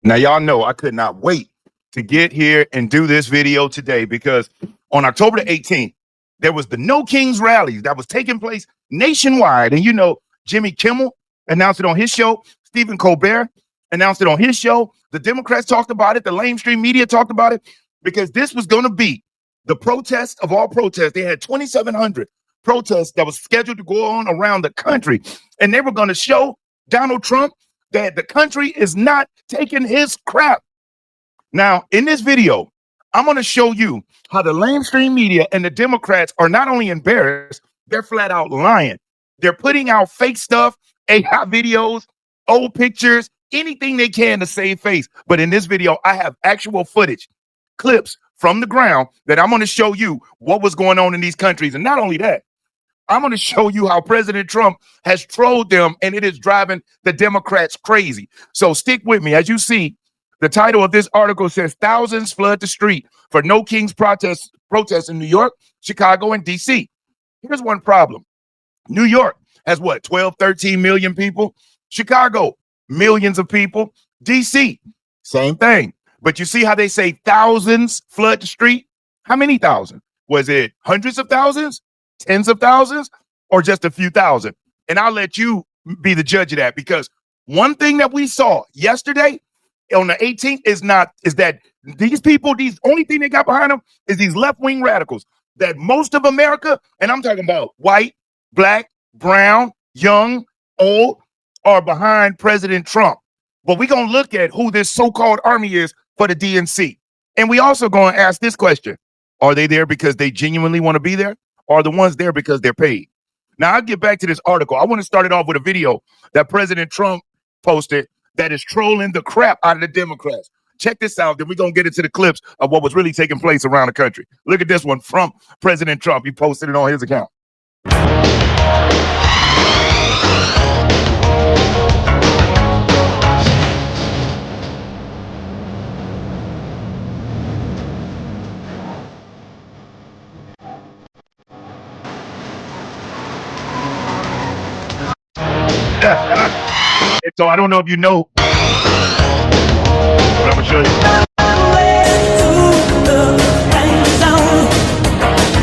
Now, y'all know I could not wait to get here and do this video today because on October the 18th, there was the No Kings rallies that was taking place nationwide. And you know, Jimmy Kimmel announced it on his show. Stephen Colbert announced it on his show. The Democrats talked about it. The mainstream media talked about it because this was going to be the protest of all protests. They had 2,700 protests that was scheduled to go on around the country. And they were going to show Donald Trump that the country is not taking his crap. Now, in this video, I'm going to show you how the mainstream media and the Democrats are not only embarrassed, they're flat out lying. They're putting out fake stuff, AI videos, old pictures, anything they can to save face. But in this video, I have actual footage, clips from the ground that I'm going to show you what was going on in these countries. And not only that, I'm going to show you how President Trump has trolled them, and it is driving the Democrats crazy. So stick with me. As you see, the title of this article says, thousands flood the street for No Kings protests in New York, Chicago, and D.C. Here's one problem. New York has what, 12, 13 million people? Chicago, millions of people. D.C., same thing. But you see how they say thousands flood the street? How many thousand? Was it hundreds of thousands? Tens of thousands, or just a few thousand? And I'll let you be the judge of that, because one thing that we saw yesterday on the 18th is that these people, these only thing they got behind them is these left-wing radicals, that most of America, and I'm talking about white, black, brown, young, old, are behind President Trump. But we're going to look at who this so-called army is for the DNC. And we also going to ask this question. Are they there because they genuinely want to be there? Or are the ones there because they're paid? Now, I'll get back to this article. I want to start it off with a video that President Trump posted that is trolling the crap out of the Democrats. Check this out. Then we're going to get into the clips of what was really taking place around the country. Look at this one from President Trump. He posted it on his account. So I don't know if you know what I'm going to show you.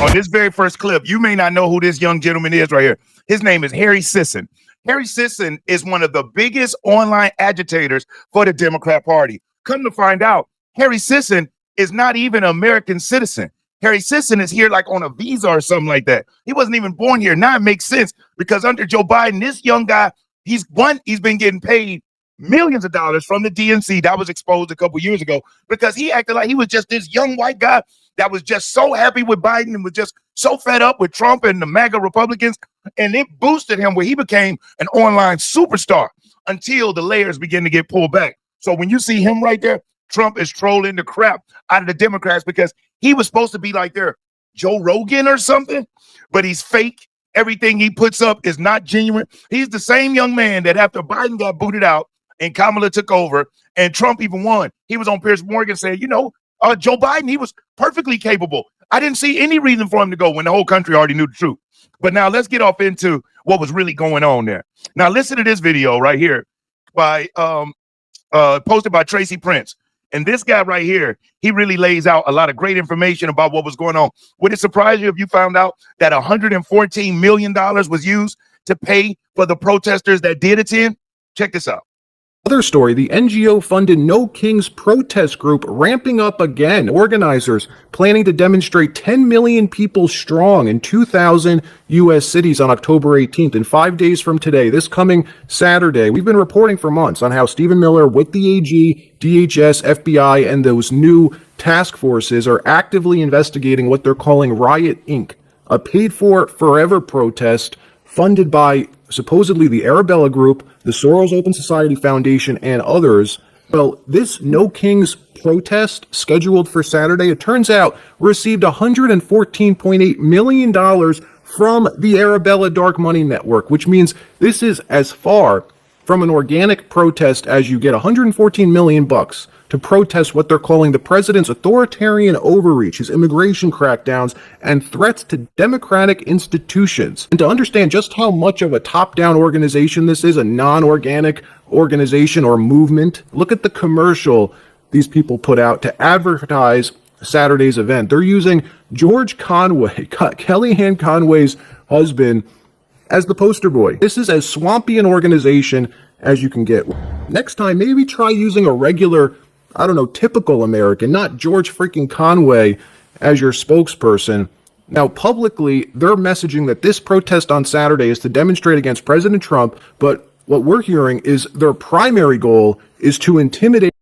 On this very first clip, you may not know who this young gentleman is right here. His name is Harry Sisson. Harry Sisson is one of the biggest online agitators for the Democrat Party. Come to find out, Harry Sisson is not even an American citizen. Harry Sisson is here like on a visa or something like that. He wasn't even born here. Now it makes sense, because under Joe Biden, this young guy, he's been getting paid millions of dollars from the DNC. That was exposed a couple years ago, because he acted like he was just this young white guy that was just so happy with Biden and was just so fed up with Trump and the MAGA Republicans. And it boosted him where he became an online superstar until the layers begin to get pulled back. So when you see him right there, Trump is trolling the crap out of the Democrats, because he was supposed to be like their Joe Rogan or something, but he's fake. Everything he puts up is not genuine. He's the same young man that after Biden got booted out and Kamala took over and Trump even won, he was on Piers Morgan saying, Joe Biden, he was perfectly capable. I didn't see any reason for him to go when the whole country already knew the truth. But now let's get off into what was really going on there. Now listen to this video right here by posted by Tracy Prince. And this guy right here, he really lays out a lot of great information about what was going on. Would it surprise you if you found out that $114 million was used to pay for the protesters that did attend? Check this out. Other story, the NGO-funded No Kings protest group ramping up again. Organizers planning to demonstrate 10 million people strong in 2,000 U.S. cities on October 18th. And 5 days from today, this coming Saturday, we've been reporting for months on how Stephen Miller with the AG, DHS, FBI, and those new task forces are actively investigating what they're calling Riot Inc., a paid-for forever protest funded by supposedly the Arabella Group, the Soros Open Society Foundation, and others. Well, this No Kings protest scheduled for Saturday, it turns out, received $114.8 million from the Arabella Dark Money Network, which means this is as far from an organic protest as you get. $114 million to protest what they're calling the president's authoritarian overreach, his immigration crackdowns, and threats to democratic institutions. And to understand just how much of a top-down organization this is, a non-organic organization or movement. Look at the commercial these people put out to advertise Saturday's event. They're using George Conway, Kellyanne Conway's husband, as the poster boy. This is as swampy an organization as you can get. Next time, maybe try using a regular, I don't know, typical American, not George freaking Conway as your spokesperson. Now, publicly, they're messaging that this protest on Saturday is to demonstrate against President Trump, but what we're hearing is their primary goal is to intimidate.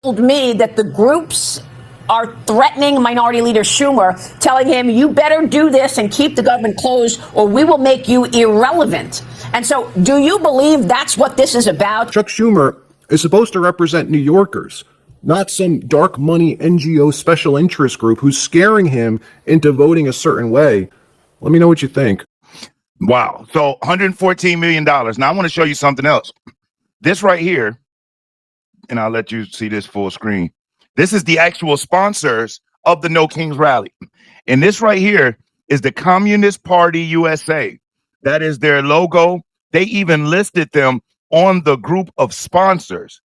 Told me that the groups are threatening Minority Leader Schumer, telling him, you better do this and keep the government closed or we will make you irrelevant. And so do you believe that's what this is about? Chuck Schumer is supposed to represent New Yorkers, not some dark money NGO special interest group who's scaring him into voting a certain way. Let me know what you think. Wow. So $114 million. Now I want to show you something else. This right here, and I'll let you see this full screen. This is the actual sponsors of the No Kings rally. And this right here is the Communist Party USA. That is their logo. They even listed them on the group of sponsors.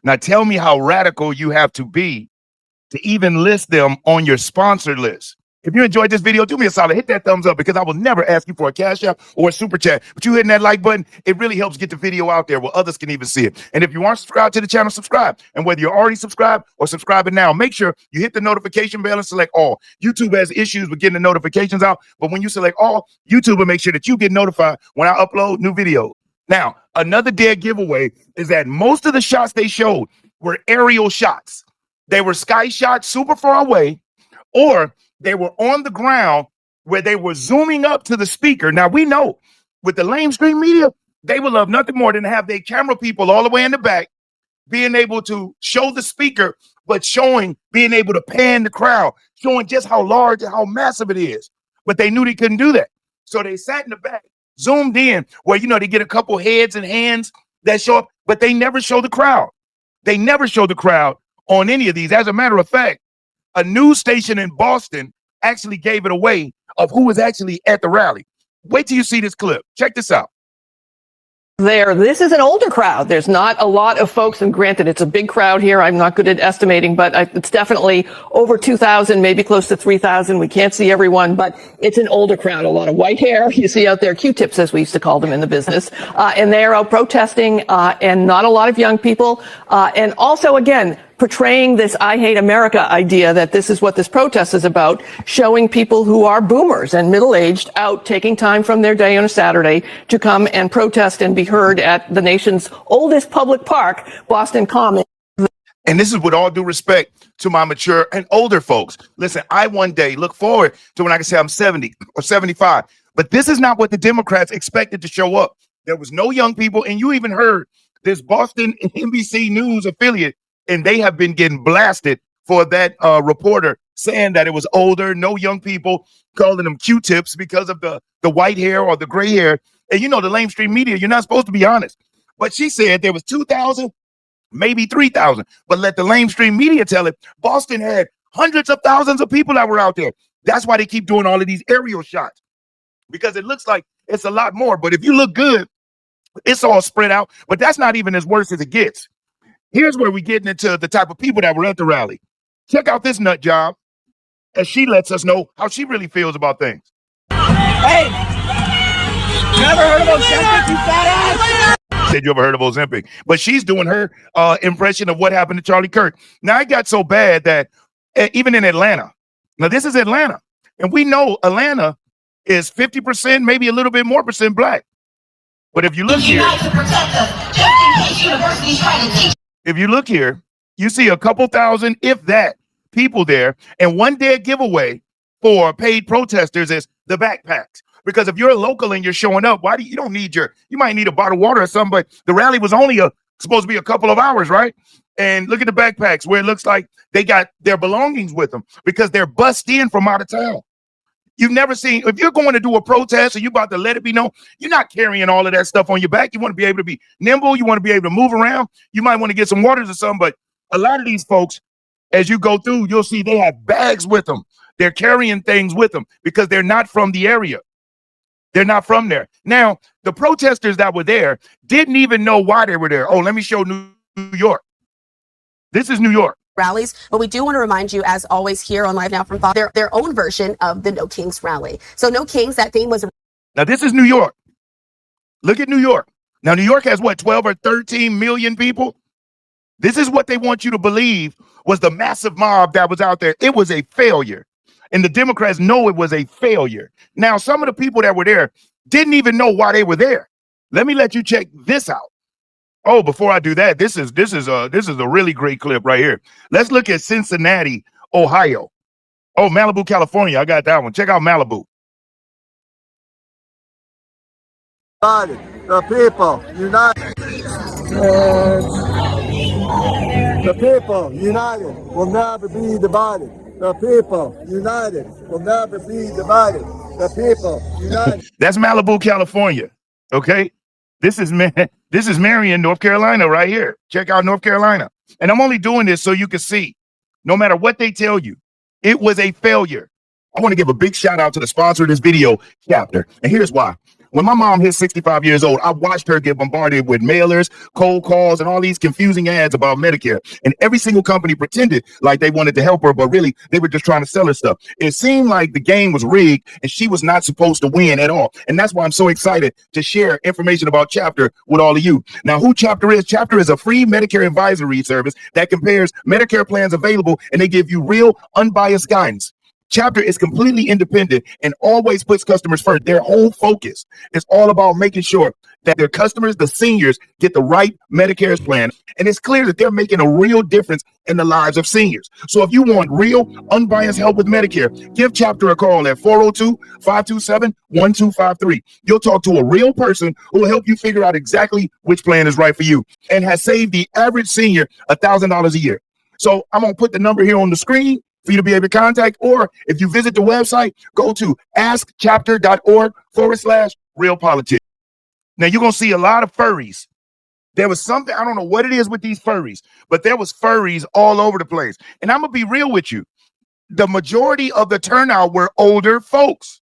Now tell me how radical you have to be to even list them on your sponsored list. If you enjoyed this video, do me a solid, hit that thumbs up, because I will never ask you for a cash app or a super chat. But you hitting that like button, it really helps get the video out there where others can even see it. And if you aren't subscribed to the channel, subscribe. And whether you're already subscribed or subscribing now, make sure you hit the notification bell and select all. YouTube has issues with getting the notifications out, but when you select all, YouTube will make sure that you get notified when I upload new videos. Now, another dead giveaway is that most of the shots they showed were aerial shots. They were sky shots super far away, or they were on the ground where they were zooming up to the speaker. Now, we know with the lamestream media, they would love nothing more than to have their camera people all the way in the back, being able to show the speaker, but being able to pan the crowd, showing just how large and how massive it is. But they knew they couldn't do that. So they sat in the back, zoomed in, where, they get a couple heads and hands that show up, but they never show the crowd. They never show the crowd on any of these. As a matter of fact, a news station in Boston actually gave it away of who was actually at the rally. Wait till you see this clip. Check this out. This is an older crowd. There's not a lot of folks, and granted, it's a big crowd here. I'm not good at estimating, but it's definitely over 2,000, maybe close to 3,000. We can't see everyone, but it's an older crowd. A lot of white hair. You see out there, Q-tips, as we used to call them in the business. And they're out protesting, and not a lot of young people. And also, again, portraying this I hate America idea that this is what this protest is about, showing people who are boomers and middle-aged out taking time from their day on a Saturday to come and protest and be heard at the nation's oldest public park, Boston Common. And this is with all due respect to my mature and older folks. Listen, I one day look forward to when I can say I'm 70 or 75, but this is not what the Democrats expected to show up. There was no young people, and you even heard this Boston NBC News affiliate, and they have been getting blasted for that reporter saying that it was older, no young people, calling them Q-tips because of the white hair or the gray hair. And the lamestream media, you're not supposed to be honest. But she said there was 2,000, maybe 3,000. But let the lamestream media tell it, Boston had hundreds of thousands of people that were out there. That's why they keep doing all of these aerial shots, because it looks like it's a lot more. But if you look good, it's all spread out. But that's not even as worse as it gets. Here's where we're getting into the type of people that were at the rally. Check out this nut job as she lets us know how she really feels about things. Hey, you ever heard of Ozempic, you fat ass? Said you ever heard of Ozempic? But she's doing her impression of what happened to Charlie Kirk. Now, it got so bad that even in Atlanta, now this is Atlanta, and we know Atlanta is 50%, maybe a little bit more percent black. But if you look here, if you look here, you see a couple thousand, if that, people there. And one dead giveaway for paid protesters is the backpacks. Because if you're a local and you're showing up, you don't need you might need a bottle of water or something, but the rally was only supposed to be a couple of hours, right? And look at the backpacks where it looks like they got their belongings with them because they're bussed in from out of town. You've never seen, if you're going to do a protest and you're about to let it be known, you're not carrying all of that stuff on your back. You want to be able to be nimble. You want to be able to move around. You might want to get some waters or something. But a lot of these folks, as you go through, you'll see they have bags with them. They're carrying things with them because they're not from the area. They're not from there. Now, the protesters that were there didn't even know why they were there. Oh, let me show New York. This is New York. Rallies, but we do want to remind you, as always, here on Live Now from Fox, their own version of the No Kings rally. So No Kings, that theme was. Now, this is New York. Look at New York. Now, New York has what, 12 or 13 million people? This is what they want you to believe was the massive mob that was out there. It was a failure. And the Democrats know it was a failure. Now, some of the people that were there didn't even know why they were there. Let me let you check this out. Oh, before I do that, this is a really great clip right here. Let's look at Cincinnati, Ohio. Oh, Malibu, California. I got that one. Check out Malibu. The people united. The people united will never be divided. The people united will never be divided. The people united. That's Malibu, California. Okay. This is Marion, North Carolina, right here. Check out North Carolina. And I'm only doing this so you can see, no matter what they tell you, it was a failure. I want to give a big shout out to the sponsor of this video, Chapter. And here's why. When my mom hit 65 years old, I watched her get bombarded with mailers, cold calls, and all these confusing ads about Medicare. And every single company pretended like they wanted to help her, but really they were just trying to sell her stuff. It seemed like the game was rigged and she was not supposed to win at all. And that's why I'm so excited to share information about Chapter with all of you. Now, who Chapter is? Chapter is a free Medicare advisory service that compares Medicare plans available, and they give you real, unbiased guidance. Chapter is completely independent and always puts customers first. Their whole focus is all about making sure that their customers, the seniors, get the right Medicare plan. And it's clear that they're making a real difference in the lives of seniors. So if you want real, unbiased help with Medicare, give Chapter a call at 402-527-1253. You'll talk to a real person who will help you figure out exactly which plan is right for you and has saved the average senior $1,000 a year. So I'm going to put the number here on the screen for you to be able to contact, or if you visit the website, go to askchapter.org/realpolitics. Now you're going to see a lot of furries. There was something, I don't know what it is with these furries, but there was furries all over the place. And I'm going to be real with you. The majority of the turnout were older folks,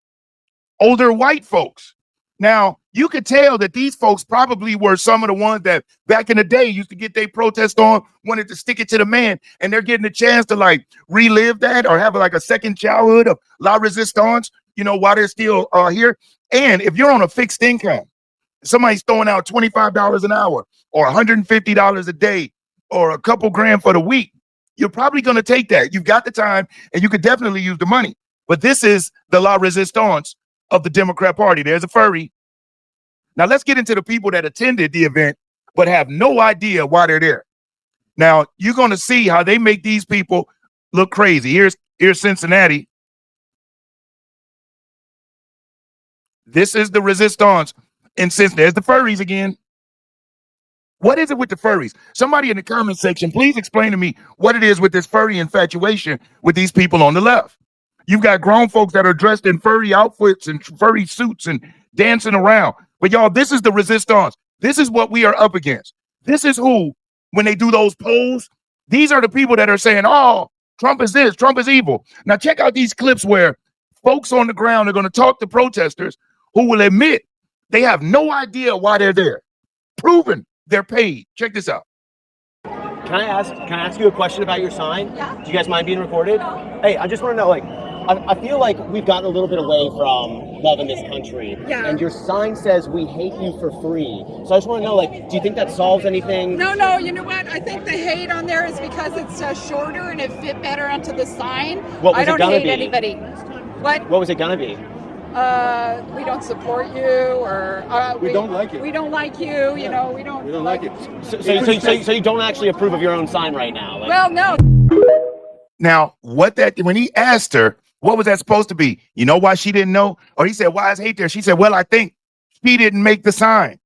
older white folks. Now, you could tell that these folks probably were some of the ones that back in the day used to get their protest on, wanted to stick it to the man, and they're getting a chance to like relive that or have like a second childhood of la resistance, you know, while they're still here. And if you're on a fixed income, somebody's throwing out $25 an hour or $150 a day or a couple grand for the week, you're probably going to take that. You've got the time and you could definitely use the money. But this is the la resistance of the Democrat Party. There's a furry. Now let's get into the people that attended the event but have no idea why they're there. Now you're going to see how they make these people look crazy. Here's Cincinnati. This is the resistance in Cincinnati. There's the furries again. What is it with the furries? Somebody in the comment section, please explain to me what it is with this furry infatuation with these people on the left. You've got grown folks that are dressed in furry outfits and furry suits and dancing around. But y'all, this is the resistance. This is what we are up against. This is who, when they do those polls, these are the people that are saying, oh, Trump is this, Trump is evil. Now check out these clips where folks on the ground are going to talk to protesters who will admit they have no idea why they're there. Proven they're paid. Check this out. Can I ask you a question about your sign? Yeah. Do you guys mind being recorded? Hey, I just want to know, like, I feel like we've gotten a little bit away from love in this country. Yeah. And your sign says we hate you for free. So I just want to know, like, do you think that solves anything? No, you know what? I think the hate on there is because it's shorter and it fit better onto the sign. What was I don't it gonna hate be? Anybody. What was it gonna be? We don't support you, or we don't like you. We don't like you. You know, we don't like it. So you don't actually approve of your own sign right now? Like, well, no. Now, when he asked her, what was that supposed to be? You know why she didn't know? Or he said, why is hate there? She said, well, I think she didn't make the sign.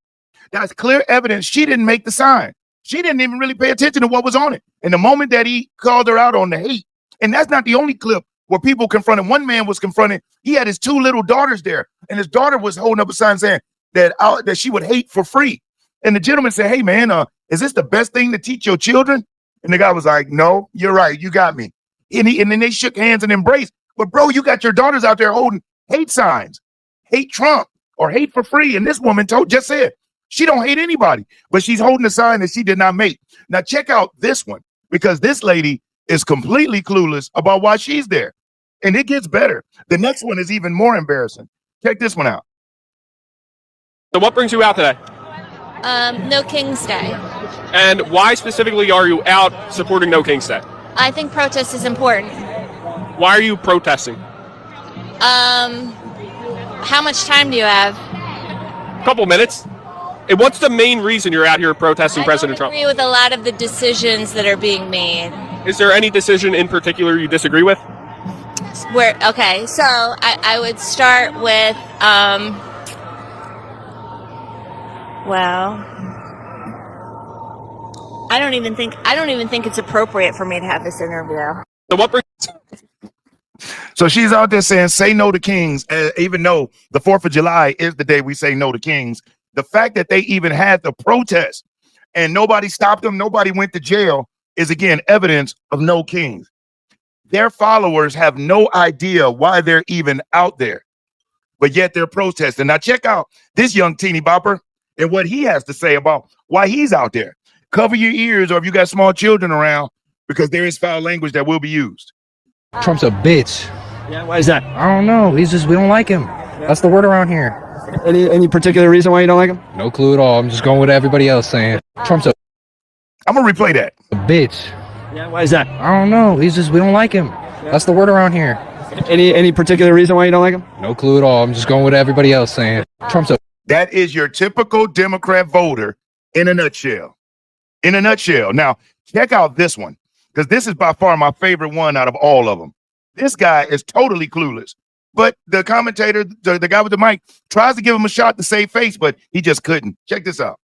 That's clear evidence she didn't make the sign. She didn't even really pay attention to what was on it. And the moment that he called her out on the hate, and that's not the only clip where people confronted. One man was confronted. He had his two little daughters there, and his daughter was holding up a sign saying that she would hate for free. And the gentleman said, hey, man, is this the best thing to teach your children? And the guy was like, no, you're right. You got me. And then they shook hands and embraced. But, bro, you got your daughters out there holding hate signs, hate Trump, or hate for free. And this woman just said she don't hate anybody, but she's holding a sign that she did not make. Now check out this one, because this lady is completely clueless about why she's there. And it gets better. The next one is even more embarrassing. Check this one out. So what brings you out today? No King's Day. And why specifically are you out supporting No King's Day? I think protest is important. Why are you protesting? How much time do you have? A couple minutes. And what's the main reason you're out here protesting President Trump? I agree with a lot of the decisions that are being made. Is there any decision in particular you disagree with? Okay, so I would start with, well, I don't even think it's appropriate for me to have this interview. So what brings? So she's out there saying, say no to kings, even though the 4th of July is the day we say no to kings. The fact that they even had the protest and nobody stopped them, nobody went to jail, is again evidence of no kings. Their followers have no idea why they're even out there, but yet they're protesting. Now check out this young teeny bopper and what he has to say about why he's out there. Cover your ears, or if you got small children around, because there is foul language that will be used. Trump's a bitch. Yeah, why is that? I don't know. We don't like him. That's the word around here. Any particular reason why you don't like him? No clue at all. I'm just going with everybody else saying. Trump's a I'm gonna replay that. bitch. Yeah, why is that? I don't know. We don't like him. That's the word around here. Any particular reason why you don't like him? No clue at all. I'm just going with everybody else saying. Trump's a That is your typical Democrat voter in a nutshell. In a nutshell. Now, check out this one, because this is by far my favorite one out of all of them. This guy is totally clueless. But the commentator, the guy with the mic, tries to give him a shot to save face, but he just couldn't. Check this out.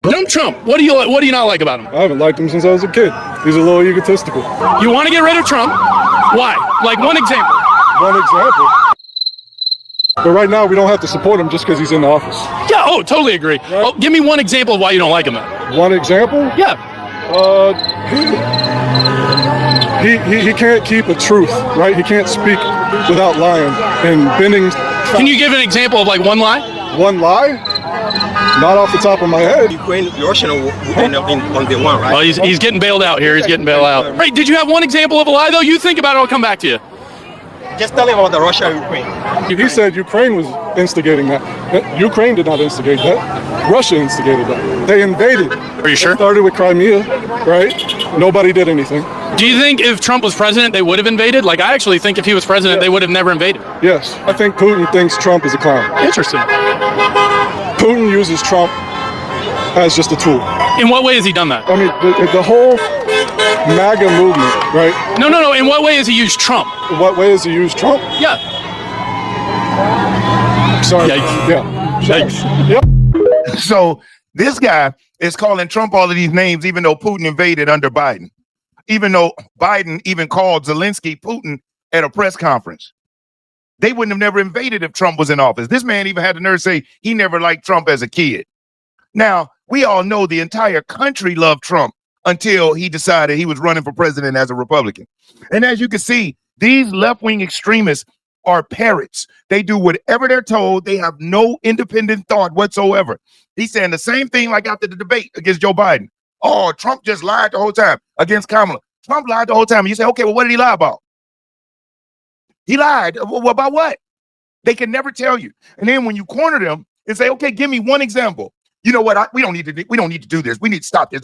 Dump Trump. What do you not like about him? I haven't liked him since I was a kid. He's a little egotistical. You want to get rid of Trump? Why? Like one example. One example. But right now, we don't have to support him just because he's in the office. Yeah. Oh, totally agree. Right? Oh, give me one example of why you don't like him. Then. One example? Yeah. He can't keep a truth, right? He can't speak without lying and bending. Can you give an example of like one lie? One lie? Not off the top of my head. Ukraine, Russia on the one, right? Well, he's getting bailed out here. He's getting bailed out. Right? Did you have one example of a lie though? You think about it. I'll come back to you. Just tell him about the Russia-Ukraine. He said Ukraine was instigating that. Ukraine did not instigate that. Russia instigated that. They invaded. Are you sure? It started with Crimea, right? Nobody did anything. Do you think if Trump was president, they would have invaded? Like, I actually think if he was president, they would have never invaded. Yes. I think Putin thinks Trump is a clown. Interesting. Putin uses Trump as just a tool. In what way has he done that? I mean, the whole MAGA movement, right? No. In what way has he used Trump? In what way has he used Trump? Yeah. Sorry. Yikes. Yeah. Yikes. Yep. So this guy is calling Trump all of these names, even though Putin invaded under Biden. Even though Biden even called Zelensky Putin at a press conference. They wouldn't have never invaded if Trump was in office. This man even had the nerve to say he never liked Trump as a kid. Now, we all know the entire country loved Trump until he decided he was running for president as a Republican. And as you can see, these left-wing extremists are parrots. They do whatever they're told. They have no independent thought whatsoever. He's saying the same thing like after the debate against Joe Biden. Oh, Trump just lied the whole time against Kamala. Trump lied the whole time. And you say, okay, well, what did he lie about? He lied. Well, about what? They can never tell you. And then when you corner them and say, okay, give me one example. You know what? We don't need to do this. We need to stop this.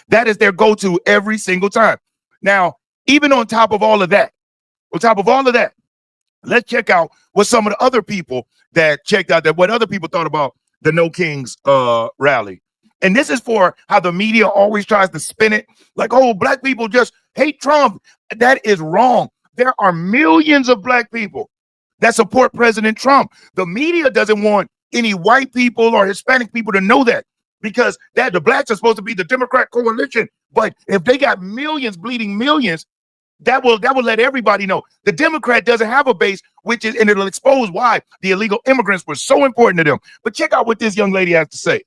That is their go-to every single time. Now, even on top of all of that, let's check out what some of the other people that checked out what other people thought about the No Kings rally. And this is for how the media always tries to spin it like, oh, black people just hate Trump. That is wrong. There are millions of black people that support President Trump. The media doesn't want any white people or Hispanic people to know that, because the blacks are supposed to be the Democrat coalition. But if they got millions bleeding millions, that will let everybody know. The Democrat doesn't have a base, and it'll expose why the illegal immigrants were so important to them. But check out what this young lady has to say.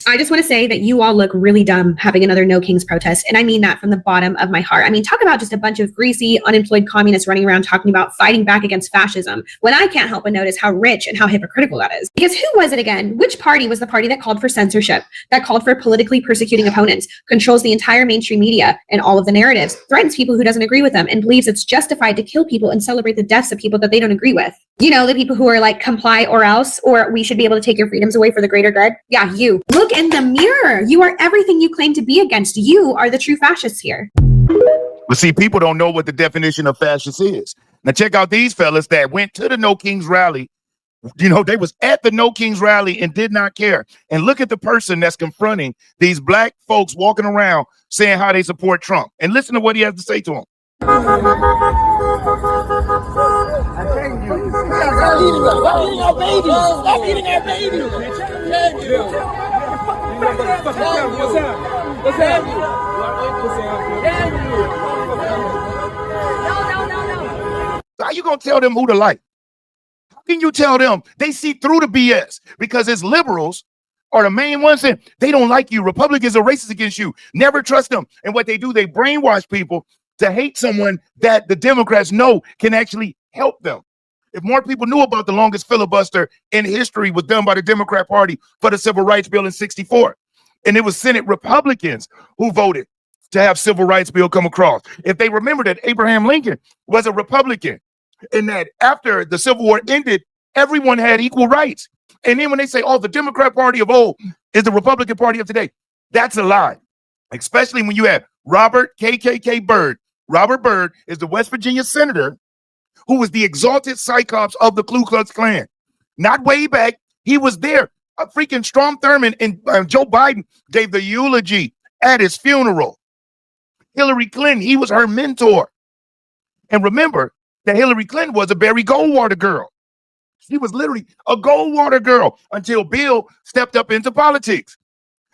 I just want to say that you all look really dumb having another No Kings protest. And I mean that from the bottom of my heart. I mean, talk about just a bunch of greasy, unemployed communists running around talking about fighting back against fascism when I can't help but notice how rich and how hypocritical that is. Because who was it again? Which party was the party that called for censorship, that called for politically persecuting opponents, controls the entire mainstream media and all of the narratives, threatens people who doesn't agree with them, and believes it's justified to kill people and celebrate the deaths of people that they don't agree with? You know, the people who are like, comply or else, or we should be able to take your freedoms away for the greater good. Yeah, you. Look in the mirror. You are everything you claim to be against. You are the true fascists here. But see, people don't know what the definition of fascist is. Now check out these fellas that went to the No Kings rally. You know, they was at the No Kings rally and did not care. And look at the person that's confronting these black folks walking around saying how they support Trump. And listen to what he has to say to them. Stop eating our babies! Stop eating our babies! What's happening? How you gonna tell them who to like? How can you tell them? They see through the BS because it's liberals are the main ones saying they don't like you. Republicans are racist against you. Never trust them. And what they do, they brainwash people to hate someone that the Democrats know can actually help them. If more people knew about the longest filibuster in history was done by the Democrat Party for the Civil Rights Bill in '64, and it was Senate Republicans who voted to have Civil Rights Bill come across. If they remember that Abraham Lincoln was a Republican and that after the Civil War ended, everyone had equal rights. And then when they say, oh, the Democrat Party of old is the Republican Party of today, that's a lie, especially when you have Robert KKK Byrd. Robert Byrd is the West Virginia senator who was the exalted cyclops of the Ku Klux Klan. Not way back. He was there. A freaking Strom Thurmond and Joe Biden gave the eulogy at his funeral. Hillary Clinton, he was her mentor. And remember that Hillary Clinton was a Barry Goldwater girl. She was literally a Goldwater girl until Bill stepped up into politics.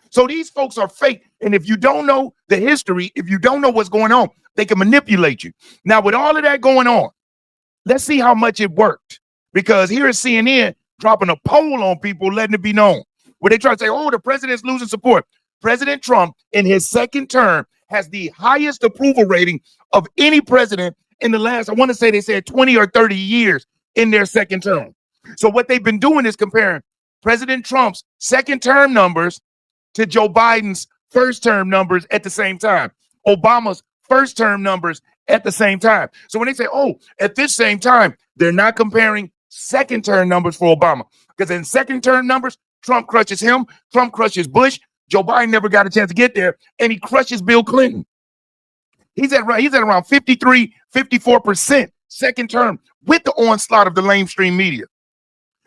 So these folks are fake. And if you don't know the history, if you don't know what's going on, they can manipulate you. Now, with all of that going on, let's see how much it worked. Because here is CNN dropping a poll on people, letting it be known, where they try to say, oh, the president's losing support. President Trump, in his second term, has the highest approval rating of any president in the last, I want to say they said 20 or 30 years in their second term. So what they've been doing is comparing President Trump's second term numbers to Joe Biden's first term numbers at the same time, Obama's first term numbers at the same time. So when they say, oh, at this same time, they're not comparing second term numbers for Obama, because in second term numbers, Trump crushes him, Trump crushes Bush, Joe Biden never got a chance to get there, and he crushes Bill Clinton. He's at around 53, 54% second term with the onslaught of the lamestream media,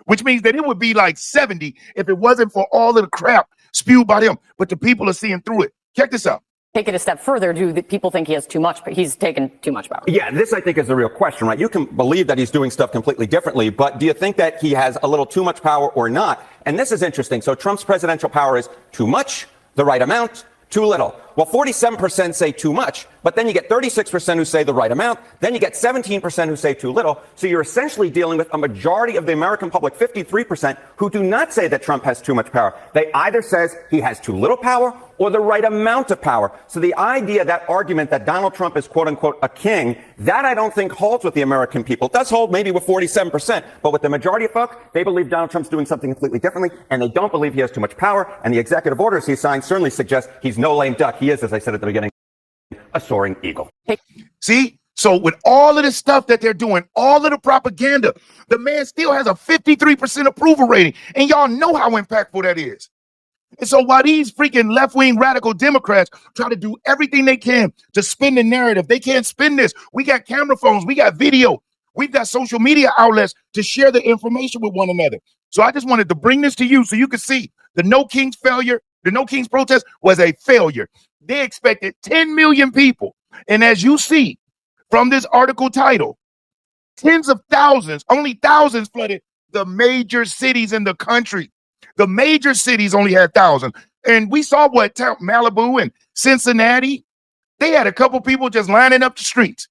which means that it would be like 70 if it wasn't for all of the crap spewed by him. But the people are seeing through it. Check this out. Take it a step further. Do the people think he has too much, but he's taken too much power? Yeah, this I think is the real question, right? You can believe that he's doing stuff completely differently, but do you think that he has a little too much power or not? And this is interesting. So Trump's presidential power is too much, the right amount, too little. Well, 47% say too much, but then you get 36% who say the right amount. Then you get 17% who say too little. So you're essentially dealing with a majority of the American public, 53%, who do not say that Trump has too much power. They either says he has too little power or the right amount of power. So the idea, that argument that Donald Trump is, quote unquote, a king, that I don't think holds with the American people. It does hold maybe with 47%, but with the majority of folks, they believe Donald Trump's doing something completely differently, and they don't believe he has too much power. And the executive orders he signed certainly suggest he's no lame duck. He is, as I said at the beginning, a soaring eagle. See? So with all of this stuff that they're doing, all of the propaganda, the man still has a 53% approval rating. And y'all know how impactful that is. And so while these freaking left-wing radical Democrats try to do everything they can to spin the narrative, they can't spin this. We got camera phones, we got video, we've got social media outlets to share the information with one another. So I just wanted to bring this to you so you could see the No Kings failure, the No Kings protest was a failure. They expected 10 million people. And as you see from this article title, tens of thousands, only thousands flooded the major cities in the country. The major cities only had thousands. And we saw what Malibu and Cincinnati, they had a couple people just lining up the streets.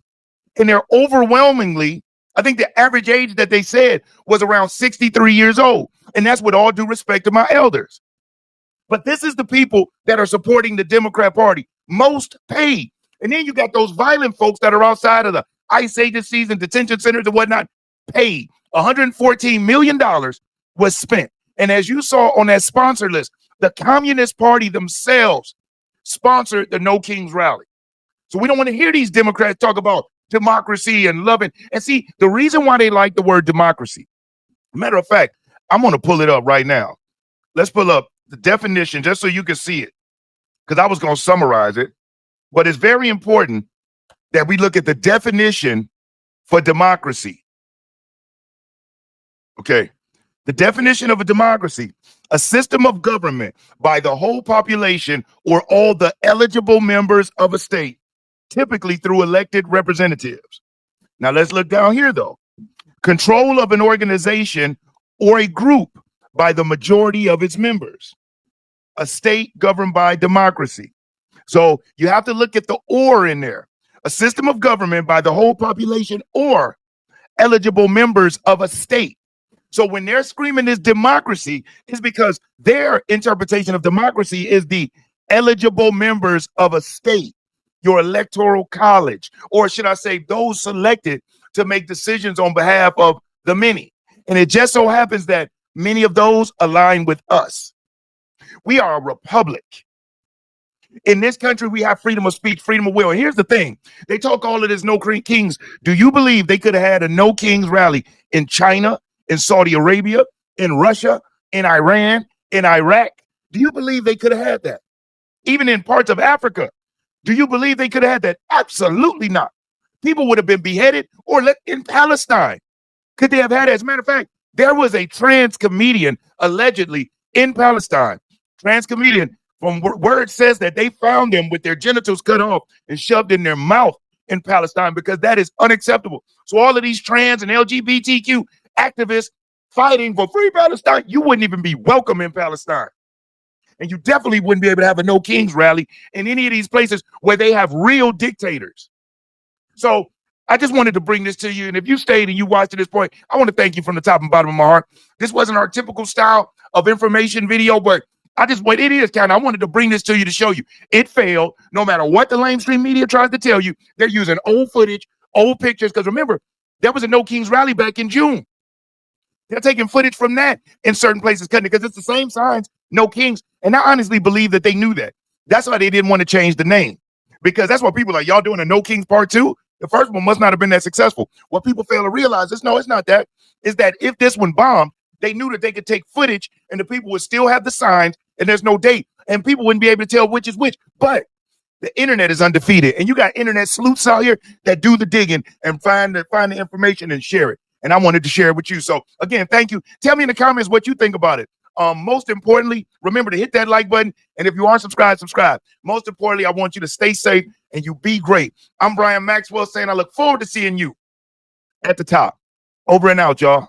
And they're overwhelmingly, I think the average age that they said was around 63 years old. And that's with all due respect to my elders. But this is the people that are supporting the Democrat Party, most paid. And then you got those violent folks that are outside of the ICE agencies and detention centers and whatnot, paid. $114 million was spent. And as you saw on that sponsor list, the Communist Party themselves sponsored the No Kings rally. So we don't want to hear these Democrats talk about democracy and loving. And see, the reason why they like the word democracy, matter of fact, I'm going to pull it up right now. Let's pull up the definition just so you can see it, because I was going to summarize it. But it's very important that we look at the definition for democracy. Okay. The definition of a democracy: a system of government by the whole population or all the eligible members of a state, typically through elected representatives. Now let's look down here though. Control of an organization or a group by the majority of its members. A state governed by democracy. So you have to look at the "or" in there. A system of government by the whole population or eligible members of a state. So when they're screaming this democracy, it's because their interpretation of democracy is the eligible members of a state, your electoral college, or should I say those selected to make decisions on behalf of the many. And it just so happens that many of those align with us. We are a republic. In this country, we have freedom of speech, freedom of will. And here's the thing. They talk all of this no kings. Do you believe they could have had a no kings rally in China, in Saudi Arabia, in Russia, in Iran, in Iraq? Do you believe they could have had that? Even in parts of Africa, do you believe they could have had that? Absolutely not. People would have been beheaded or let in Palestine. Could they have had it? As a matter of fact, there was a trans comedian allegedly in Palestine. Trans comedian, from where it says that they found them with their genitals cut off and shoved in their mouth in Palestine, because that is unacceptable. So all of these trans and LGBTQ activists fighting for free Palestine, you wouldn't even be welcome in Palestine. And you definitely wouldn't be able to have a no kings rally in any of these places where they have real dictators. So I just wanted to bring this to you. And if you stayed and you watched to this point, I want to thank you from the top and bottom of my heart. This wasn't our typical style of information video, but what it is kind of, I wanted to bring this to you to show you it failed. No matter what the mainstream media tries to tell you, they're using old footage, old pictures. Because remember, there was a No Kings rally back in June. They're taking footage from that in certain places, cutting it, because it's the same signs, No Kings. And I honestly believe that they knew that. That's why they didn't want to change the name, because that's what people are like, y'all doing a No Kings part 2? The first one must not have been that successful. What people fail to realize is, no, it's not that. Is that if this one bombed, they knew that they could take footage and the people would still have the signs and there's no date and people wouldn't be able to tell which is which. But the internet is undefeated, and you got internet sleuths out here that do the digging and find the information and share it. And I wanted to share it with you. So again, thank you. Tell me in the comments what you think about it. Most importantly, remember to hit that like button. And if you aren't subscribed, subscribe. Most importantly, I want you to stay safe and you be great. I'm Brian Maxwell saying I look forward to seeing you at the top. Over and out, y'all.